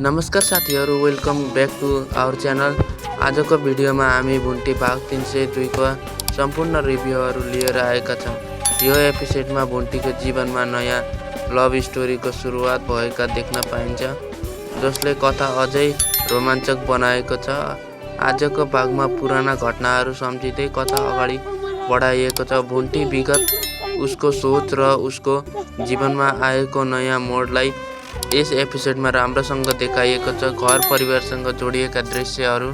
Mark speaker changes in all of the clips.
Speaker 1: नमस्कार साथीहरु, welcome back to our channel. आजको भिडियोमा हामी भुन्टी भाग 302 को सम्पूर्ण रिभ्यूहरु लिएर आएका छौं। यो एपिसोडमा भुन्टीको जीवनमा नयाँ लभ स्टोरीको सुरुवात भएका देख्न पाइन्छ, जसले कथा अझै रोमाञ्चक बनाएको छ। आजको भागमा पुराना घटनाहरु सम्झिँदै कथा अगाडि बढाइएको छ। भुन्टी विगत, उसको सोच र उसको जीवनमा आएको नयाँ मोडलाई यस एपिसोडमा राम्रोसँग देखाइएको छ। घर परिवारसँग जोडिएका दृश्यहरू,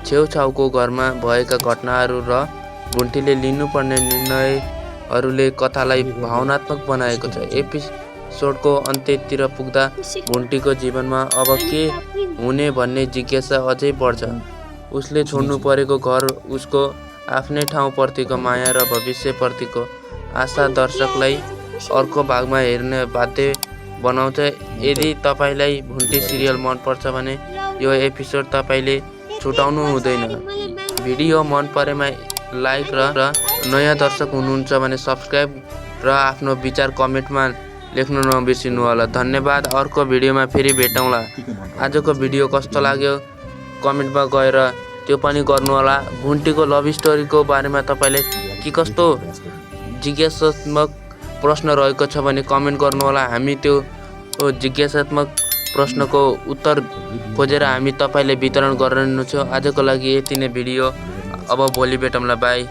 Speaker 1: छेउछाउको घरमा भएका घटनाहरू र भुन्टीले लिनुपर्ने निर्णयहरूले कथालाई भावनात्मक बनाएको छ। एपिसोडको अन्त्यतिर पुग्दा भुन्टीको जीवनमा अब के हुने भन्ने जिज्ञासा अझै बढ्छ। उसले छोड्नु परेको घर, उसको आफ्नै ठाउँप्रतिको माया र भविष्यप्रतिको आशा दर्शकलाई अर्को भागमा हेर्न बाध्य बनाउँछ। यदि तपाईलाई भुन्टी सिरियल मन पर्छ भने यो एपिसोड तपाईले छुटाउनु हुँदैन। भिडियो मन परेमा लाइक र नयाँ दर्शक हुनुहुन्छ भने सब्स्क्राइब र आफ्नो विचार कमेन्टमा लेख्न नबिर्सिनु होला। धन्यवाद। अर्को भिडियोमा फेरि भेटौँला। आजको भिडियो कस्तो लाग्यो कमेन्टमा गएर त्यो पनि गर्नु होला। भुन्टीको लभ स्टोरीको बारेमा तपाईले के कस्तो जिज्ञासात्मक प्रश्न रहेको छ भने कमेन्ट गर्नु होला। हामी त्यो जिज्ञासात्मक प्रश्नको उत्तर खोजेर हामी तपाईलाई वितरण गर्नेछौँ। आजको लागि यति नै भिडियो। अब भोलि भेटौँला। बाई।